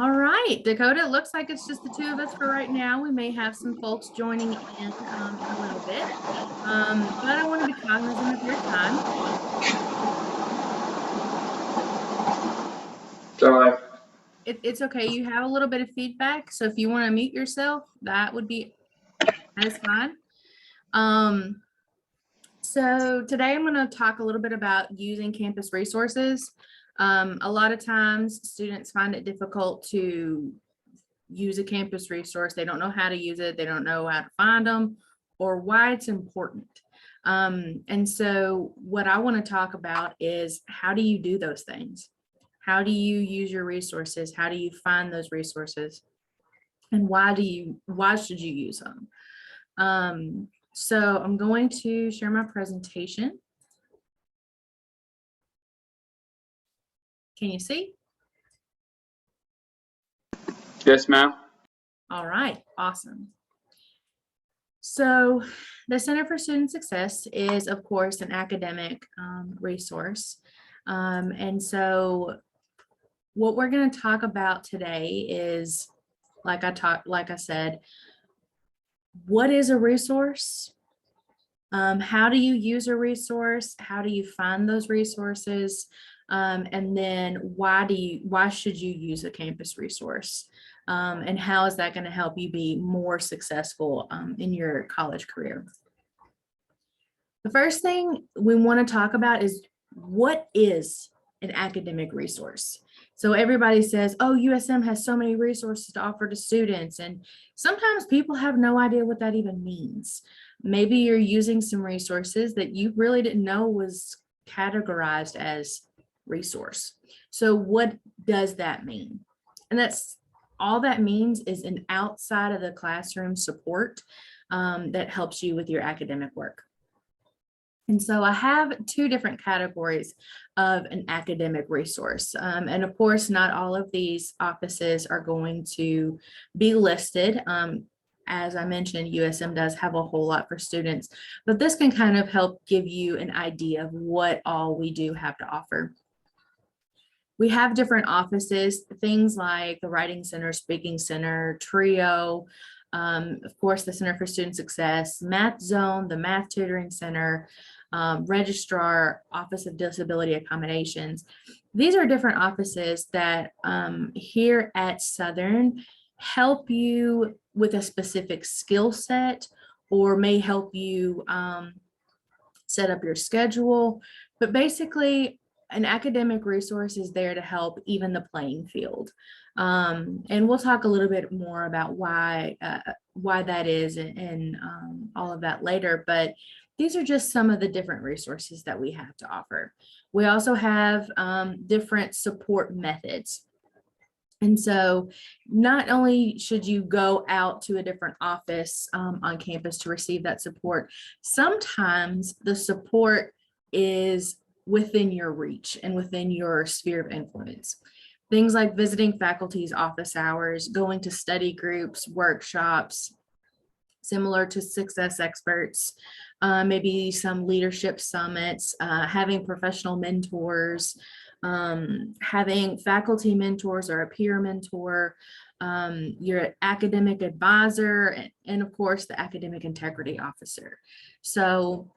All right, Dakota, it looks like it's just the two of us for right now. We may have some folks joining in a little bit, but I want to be cognizant of your time. So It's okay. You have a little bit of feedback, so if you want to mute yourself, that is fine. So today I'm going to talk a little bit about using campus resources. A lot of times students find it difficult to use a campus resource. They don't know how to use it. They don't know how to find them or why it's important. And so what I want to talk about is, how do you do those things? How do you use your resources? How do you find those resources? And why should you use them? So I'm going to share my presentation. Can you see? yes, ma'am. All right, awesome. So the Center for Student Success is, of course, an academic resource. And so what we're going to talk about today is, like I said, what is a resource? How do you use a resource? How do you find those resources? And then why should you use a campus resource? And how is that going to help you be more successful in your college career? The first thing we want to talk about is, what is an academic resource? So everybody says, oh, USM has so many resources to offer to students. And sometimes people have no idea what that even means. Maybe you're using some resources that you really didn't know was categorized as resource. So what does that mean? And that's all that means is an outside of the classroom support that helps you with your academic work. And so I have two different categories of an academic resource. And of course, not all of these offices are going to be listed. As I mentioned, USM does have a whole lot for students, but this can kind of help give you an idea of what all we do have to offer. We have different offices, things like the Writing Center, Speaking Center, TRIO, of course, the Center for Student Success, Math Zone, the Math Tutoring Center, Registrar, Office of Disability Accommodations. These are different offices that here at Southern help you with a specific skill set, or may help you set up your schedule. But basically, an academic resource is there to help even the playing field. And we'll talk a little bit more about why that is and all of that later. But these are just some of the different resources that we have to offer. We also have different support methods. And so not only should you go out to a different office on campus to receive that support, sometimes the support is within your reach and within your sphere of influence. Things like visiting faculty's office hours, going to study groups, workshops, similar to Success Experts, maybe some leadership summits, having professional mentors, having faculty mentors or a peer mentor, your academic advisor, and of course the academic integrity officer. So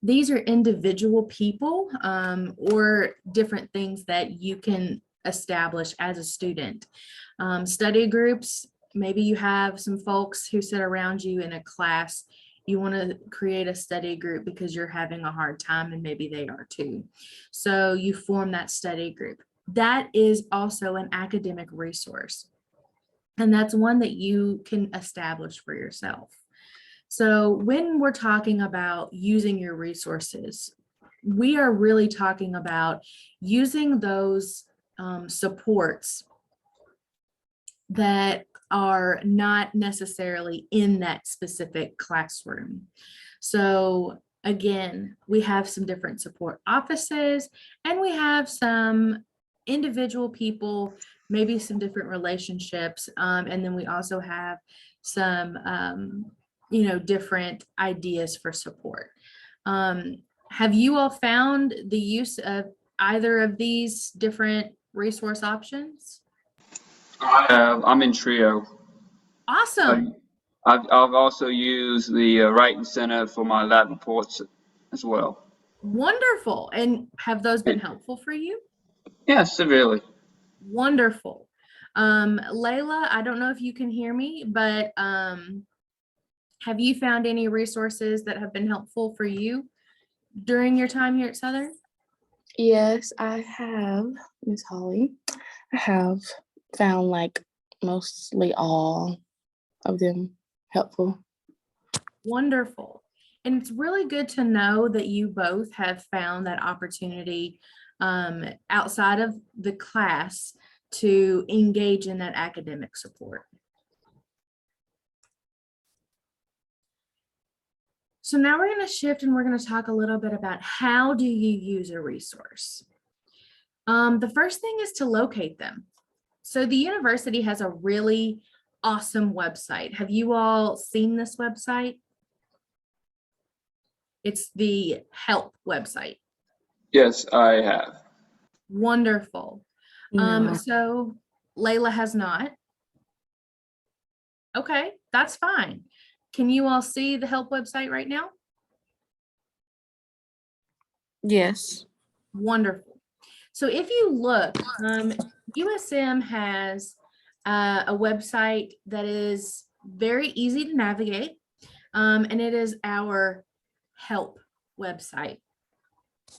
these are individual people or different things that you can establish as a student. Study groups, maybe you have some folks who sit around you in a class. You want to create a study group because you're having a hard time and maybe they are too. So you form that study group. That is also an academic resource. And that's one that you can establish for yourself. So when we're talking about using your resources, we are really talking about using those supports that are not necessarily in that specific classroom. So again, we have some different support offices and we have some individual people, maybe some different relationships. And then we also have some different ideas for support. Have you all found the use of either of these different resource options? I'm in Trio. Awesome. I've also used the Writing Center for my lab reports as well. Wonderful. And have those been helpful for you? Yeah, severely. Wonderful. Layla, I don't know if you can hear me, but have you found any resources that have been helpful for you during your time here at Southern? Yes, I have, Miss Holly. I have found like mostly all of them helpful. Wonderful. And it's really good to know that you both have found that opportunity outside of the class to engage in that academic support. So now we're going to shift and we're going to talk a little bit about how do you use a resource. The first thing is to locate them. So the university has a really awesome website. Have you all seen this website? It's the help website. Yes, I have. Wonderful. No. So Layla has not. Okay, that's fine. Can you all see the help website right now? Yes. Wonderful. So if you look, USM has a website that is very easy to navigate, and it is our help website.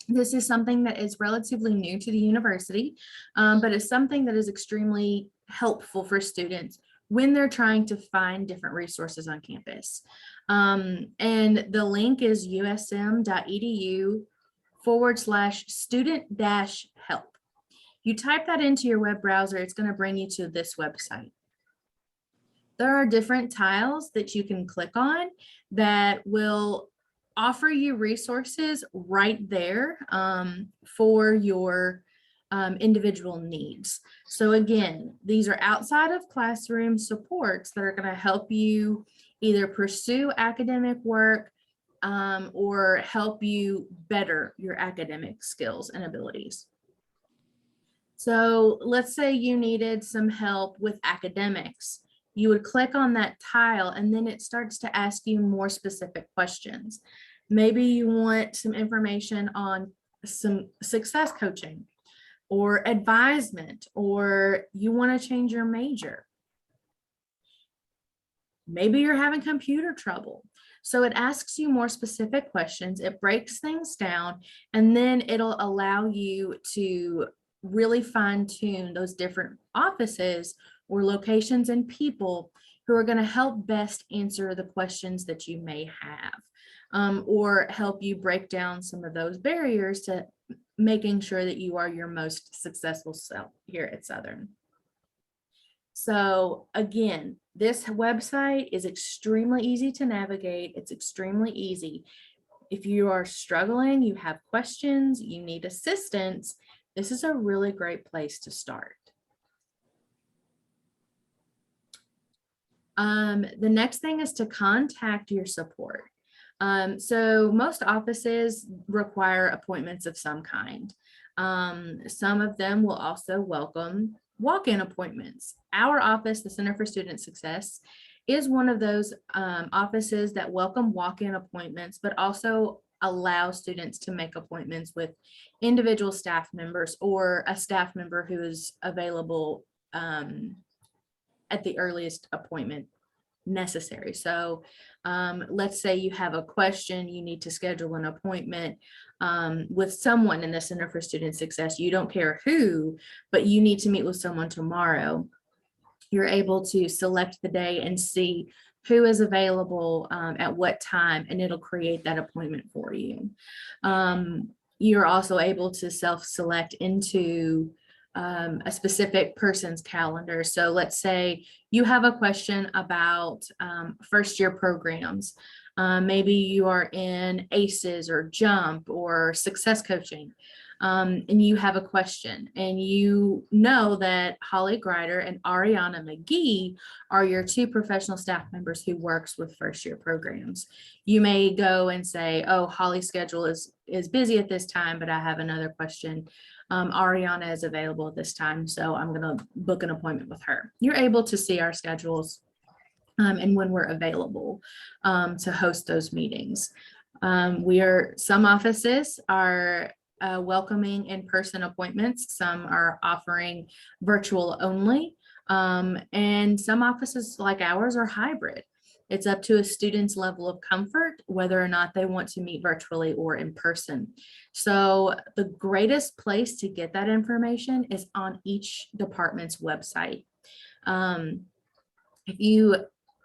This is something that is relatively new to the university, but it's something that is extremely helpful for students when they're trying to find different resources on campus. And the link is usm.edu/student-help. You type that into your web browser, it's going to bring you to this website. There are different tiles that you can click on that will offer you resources right there for your individual needs. So again, these are outside of classroom supports that are going to help you either pursue academic work or help you better your academic skills and abilities. So let's say you needed some help with academics. You would click on that tile and then it starts to ask you more specific questions. Maybe you want some information on some success coaching or advisement, or you want to change your major. Maybe you're having computer trouble. So it asks you more specific questions, it breaks things down, and then it'll allow you to really fine tune those different offices or locations and people who are going to help best answer the questions that you may have, or help you break down some of those barriers to making sure that you are your most successful self here at Southern. So again, this website is extremely easy to navigate. It's extremely easy. If you are struggling, you have questions, you need assistance, this is a really great place to start. The next thing is to contact your support. So most offices require appointments of some kind. Some of them will also welcome walk-in appointments. Our office, the Center for Student Success, is one of those offices that welcome walk-in appointments, but also allow students to make appointments with individual staff members or a staff member who is available at the earliest appointment necessary. So let's say you have a question, you need to schedule an appointment with someone in the Center for Student Success. You don't care who, but you need to meet with someone tomorrow. You're able to select the day and see who is available at what time, and it'll create that appointment for you. You're also able to self-select into a specific person's calendar. So let's say you have a question about first year programs. Maybe you are in ACES or JUMP or success coaching. and you have a question, and you know that Holly Greider and Ariana McGee are your two professional staff members who works with first year programs. You may go and say, oh, Holly's schedule is busy at this time, but I have another question. Ariana is available at this time, so I'm going to book an appointment with her. You're able to see our schedules and when we're available to host those meetings. Some offices are welcoming in-person appointments. Some are offering virtual only. And some offices like ours are hybrid. It's up to a student's level of comfort, whether or not they want to meet virtually or in person. So the greatest place to get that information is on each department's website. If you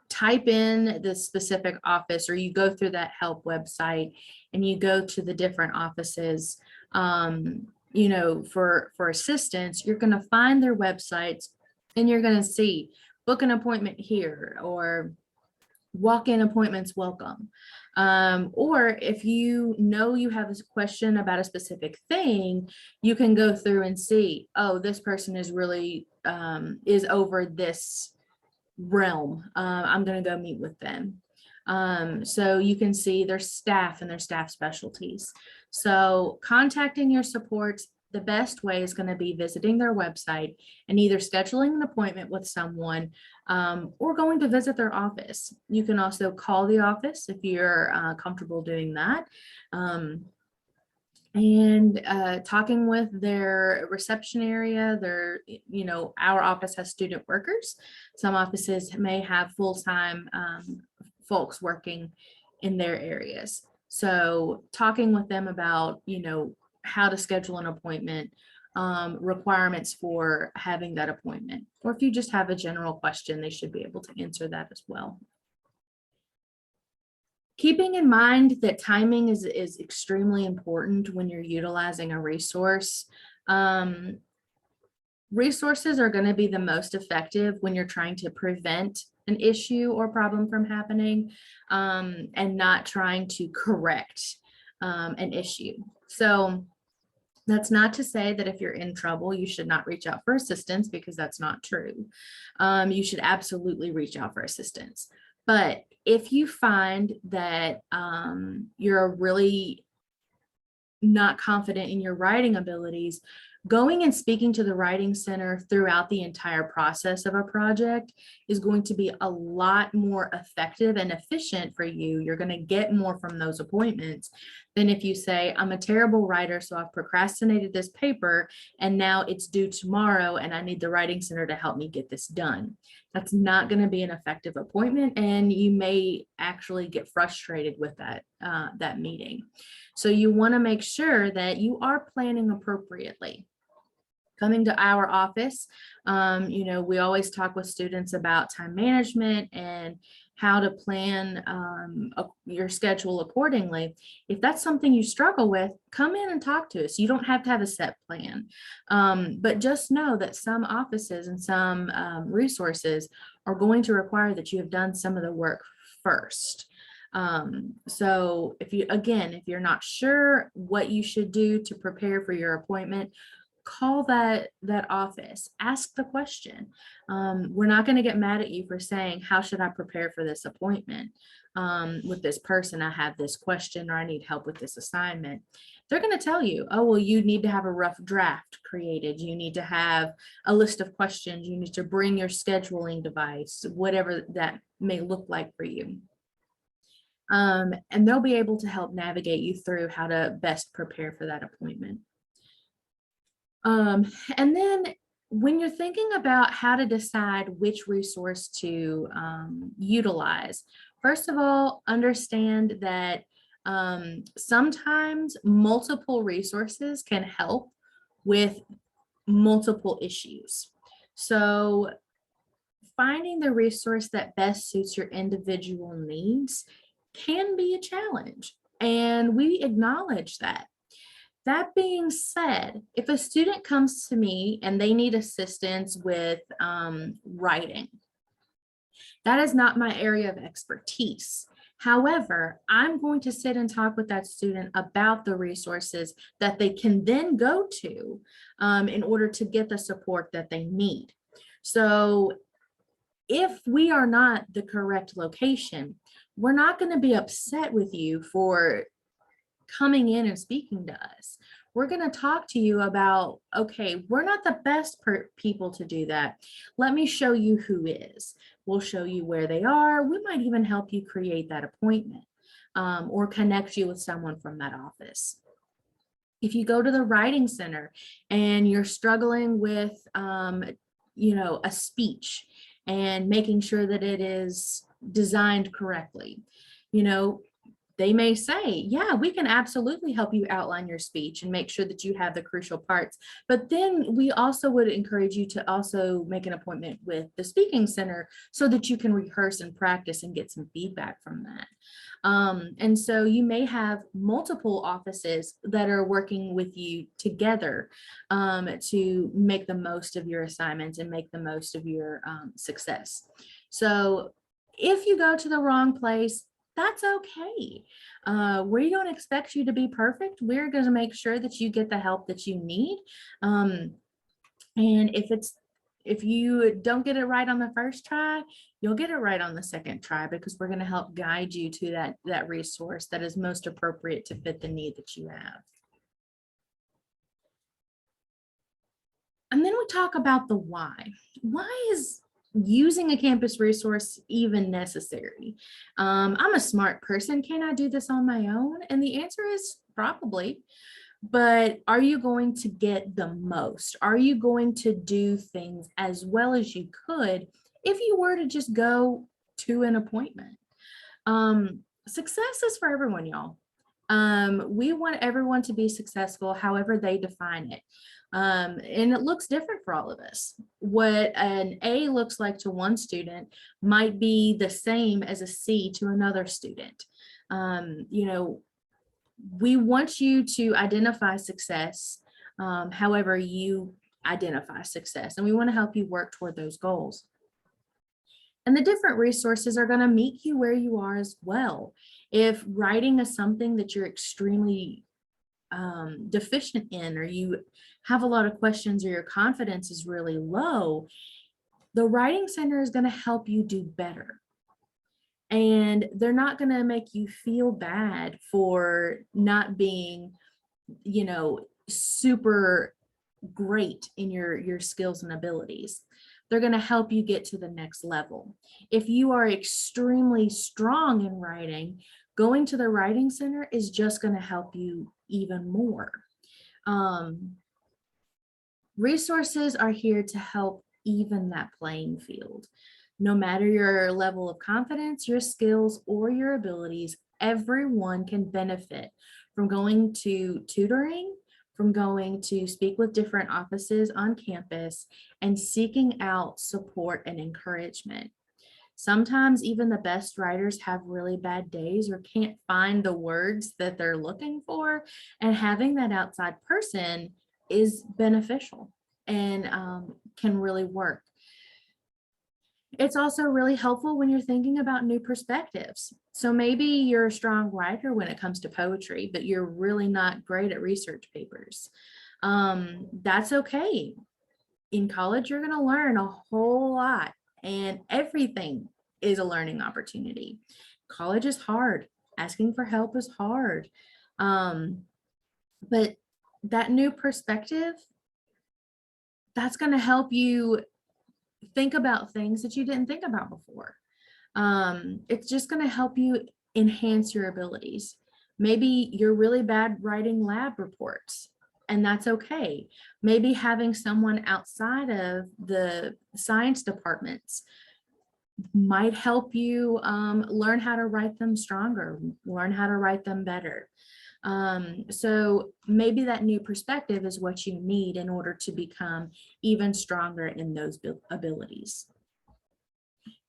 type in the specific office, or you go through that help website and you go to the different offices, for assistance, you're going to find their websites and you're going to see book an appointment here or walk-in appointments welcome. Or if you know you have a question about a specific thing, you can go through and see, oh, this person is really is over this realm. I'm going to go meet with them. So you can see their staff and their staff specialties. So contacting your supports, the best way is going to be visiting their website and either scheduling an appointment with someone or going to visit their office. You can also call the office if you're comfortable doing that. And talking with their reception area, our office has student workers. Some offices may have full-time folks working in their areas. So talking with them about, how to schedule an appointment, requirements for having that appointment, or if you just have a general question, they should be able to answer that as well. Keeping in mind that timing is extremely important when you're utilizing a resource. Resources are going to be the most effective when you're trying to prevent an issue or problem from happening and not trying to correct an issue. So that's not to say that if you're in trouble, you should not reach out for assistance, because that's not true. You should absolutely reach out for assistance. But if you find that you're really not confident in your writing abilities, going and speaking to the Writing Center throughout the entire process of a project is going to be a lot more effective and efficient for you. You're going to get more from those appointments than if you say, I'm a terrible writer, so I've procrastinated this paper and now it's due tomorrow and I need the Writing Center to help me get this done. That's not going to be an effective appointment, and you may actually get frustrated with that meeting. So you want to make sure that you are planning appropriately. Coming to our office, we always talk with students about time management and how to plan your schedule accordingly. If that's something you struggle with, come in and talk to us. You don't have to have a set plan, but just know that some offices and some resources are going to require that you have done some of the work first. So if you're not sure what you should do to prepare for your appointment, call that office, ask the question. We're not going to get mad at you for saying, how should I prepare for this appointment with this person? I have this question, or I need help with this assignment. They're going to tell you, oh, well, you need to have a rough draft created. You need to have a list of questions. You need to bring your scheduling device, whatever that may look like for you. And they'll be able to help navigate you through how to best prepare for that appointment. And then when you're thinking about how to decide which resource to utilize, first of all, understand that sometimes multiple resources can help with multiple issues. So finding the resource that best suits your individual needs can be a challenge, and we acknowledge that. That being said, if a student comes to me and they need assistance with writing, That is not my area of expertise. However, I'm going to sit and talk with that student about the resources that they can then go to in order to get the support that they need. So if we are not the correct location, we're not going to be upset with you for coming in and speaking to us. We're going to talk to you about, okay, we're not the best people to do that. Let me show you who is. We'll show you where they are. We might even help you create that appointment or connect you with someone from that office. If you go to the writing center and you're struggling with, a speech and making sure that it is designed correctly, they may say, yeah, we can absolutely help you outline your speech and make sure that you have the crucial parts. But then we also would encourage you to also make an appointment with the speaking center so that you can rehearse and practice and get some feedback from that. And so you may have multiple offices that are working with you together to make the most of your assignments and make the most of your success. So if you go to the wrong place, that's okay. We don't expect you to be perfect. We're going to make sure that you get the help that you need. And if you don't get it right on the first try, you'll get it right on the second try, because we're going to help guide you to that resource that is most appropriate to fit the need that you have. And then we talk about the why. Why is using a campus resource even necessary? I'm a smart person. Can I do this on my own? And the answer is probably. But are you going to get the most? Are you going to do things as well as you could if you were to just go to an appointment? Success is for everyone, y'all. We want everyone to be successful, however they define it. And it looks different for all of us. What an A looks like to one student might be the same as a C to another student. We want you to identify success, however you identify success, and we want to help you work toward those goals. And the different resources are going to meet you where you are as well. If writing is something that you're extremely deficient in, or you have a lot of questions, or your confidence is really low, the Writing Center is going to help you do better. And they're not going to make you feel bad for not being, super great in your skills and abilities. They're going to help you get to the next level. If you are extremely strong in writing, going to the Writing Center is just going to help you even more. Resources are here to help even that playing field. No matter your level of confidence, your skills, or your abilities, everyone can benefit from going to tutoring, from going to speak with different offices on campus, and seeking out support and encouragement. Sometimes even the best writers have really bad days or can't find the words that they're looking for, and having that outside person is beneficial and can really work. It's also really helpful when you're thinking about new perspectives. So maybe you're a strong writer when it comes to poetry, but you're really not great at research papers. That's okay. In college, you're going to learn a whole lot, and everything is a learning opportunity. College is hard. Asking for help is hard. But that new perspective, that's going to help you think about things that you didn't think about before. It's just going to help you enhance your abilities. Maybe you're really bad writing lab reports, and that's okay. Maybe having someone outside of the science departments might help you learn how to write them stronger, learn how to write them better. So maybe that new perspective is what you need in order to become even stronger in those abilities.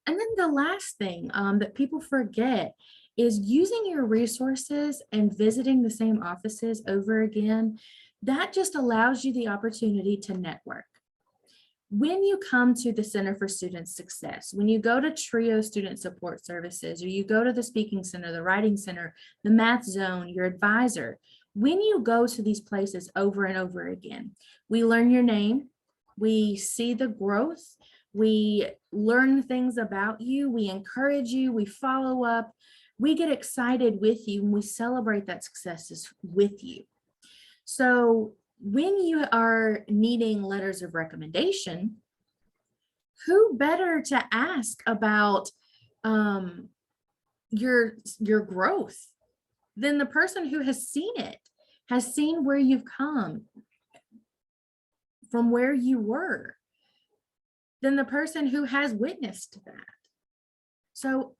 And then the last thing that people forget is using your resources and visiting the same offices over again. That just allows you the opportunity to network. when you come to the Center for Student Success, when you go to TRIO Student Support Services, or you go to the Speaking Center, the Writing Center, the Math Zone, your advisor, when you go to these places over and over again, we learn your name, we see the growth, we learn things about you, we encourage you, we follow up, we get excited with you, and we celebrate that successes with you. So when you are needing letters of recommendation, who better to ask about your growth than the person who has seen it, has seen where you've come from, where you were, than the person who has witnessed that. So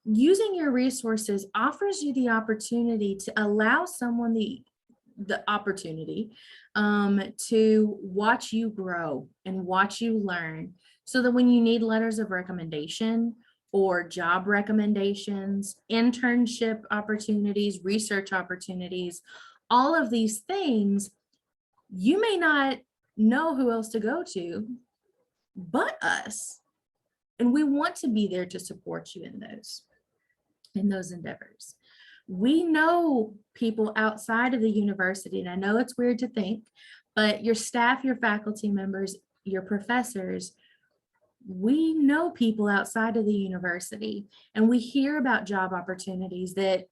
using your resources offers you the opportunity to allow someone the opportunity to watch you grow and watch you learn, so that when you need letters of recommendation or job recommendations, internship opportunities, research opportunities, all of these things, you may not know who else to go to but us. And we want to be there to support you in those endeavors. We know people outside of the university, and I know it's weird to think, but your staff, your faculty members, your professors, we know people outside of the university, and we hear about job opportunities that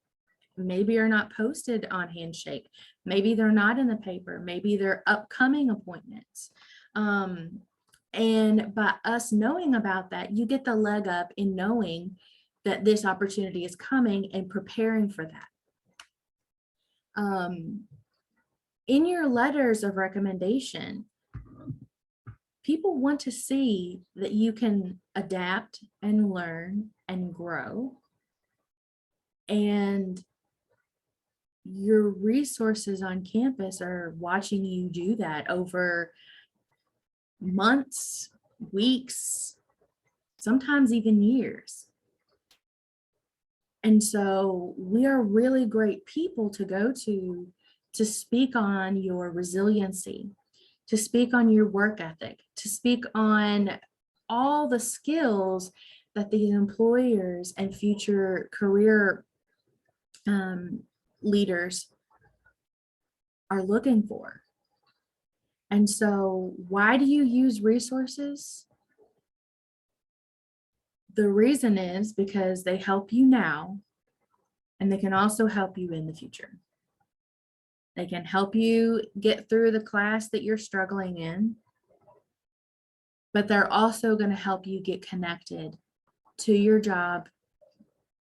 maybe are not posted on Handshake. Maybe they're not in the paper. Maybe they're upcoming appointments. And by us knowing about that, you get the leg up in knowing that this opportunity is coming and preparing for that. In your letters of recommendation, people want to see that you can adapt and learn and grow. And your resources on campus are watching you do that over months, weeks, sometimes even years. And so we are really great people to go to speak on your resiliency, to speak on your work ethic, to speak on all the skills that these employers and future career leaders are looking for. And so why do you use resources? The reason is because they help you now, and they can also help you in the future. They can help you get through the class that you're struggling in, but they're also going to help you get connected to your job,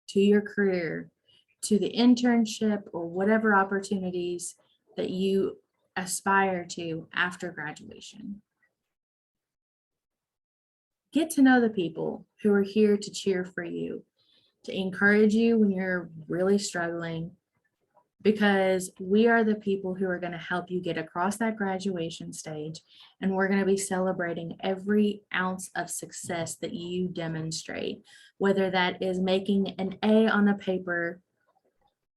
to your career, to the internship or whatever opportunities that you aspire to after graduation. Get to know the people who are here to cheer for you, to encourage you when you're really struggling, because we are the people who are going to help you get across that graduation stage, and we're going to be celebrating every ounce of success that you demonstrate, whether that is making an A on a paper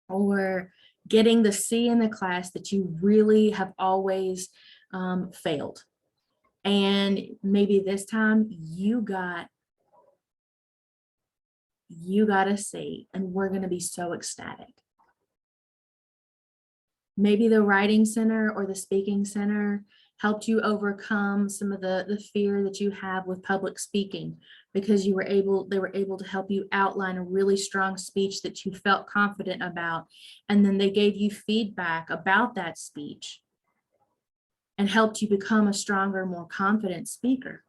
or getting the C in the class that you really have always failed. And maybe this time you got a C, and we're going to be so ecstatic. Maybe the Writing Center or the Speaking Center helped you overcome some of the fear that you have with public speaking, because they were able to help you outline a really strong speech that you felt confident about. And then they gave you feedback about that speech and helped you become a stronger, more confident speaker.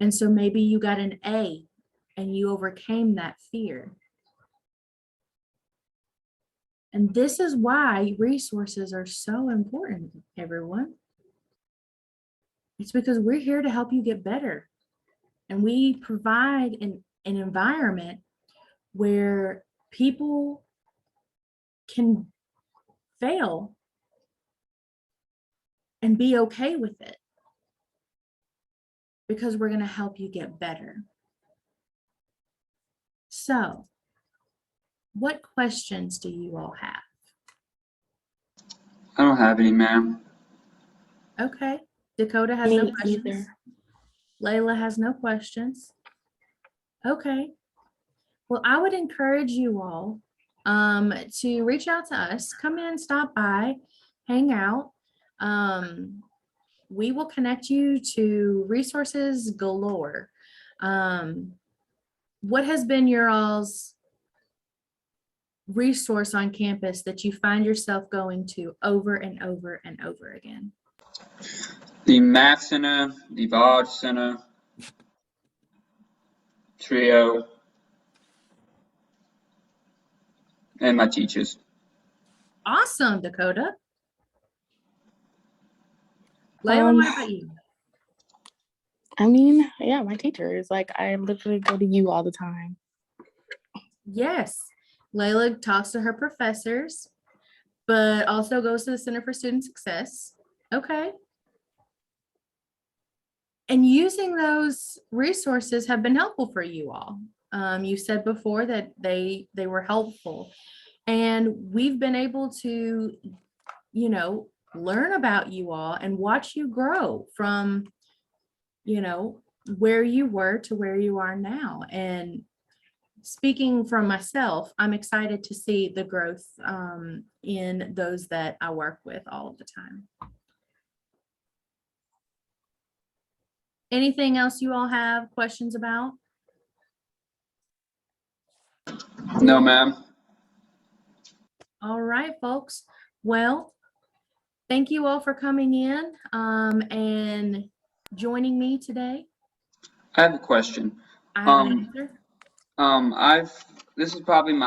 And so maybe you got an A and you overcame that fear. And this is why resources are so important, everyone. It's because we're here to help you get better. And we provide an environment where people can fail and be okay with it, because we're going to help you get better. So, what questions do you all have? I don't have any, ma'am. Okay. Dakota has no Me questions. either. Layla has no questions. Okay. Well, I would encourage you all to reach out to us, come in, stop by, hang out. We will connect you to resources galore. What has been your all's resource on campus that you find yourself going to over and over and over again? The Math Center, the Biology Center, Trio, and my teachers. Awesome, Dakota. Layla, what about you? I mean, yeah, my teachers. Like, I literally go to you all the time. Yes, Layla talks to her professors, but also goes to the Center for Student Success. Okay. And using those resources have been helpful for you all. You said before that they were helpful, and we've been able to, you know, learn about you all and watch you grow from, you know, where you were to where you are now. And speaking from myself, I'm excited to see the growth in those that I work with all of the time. Anything else you all have questions about? No, ma'am. All right, folks. Well, thank you all for coming in and joining me today. I have a question. I have an answer. This is probably my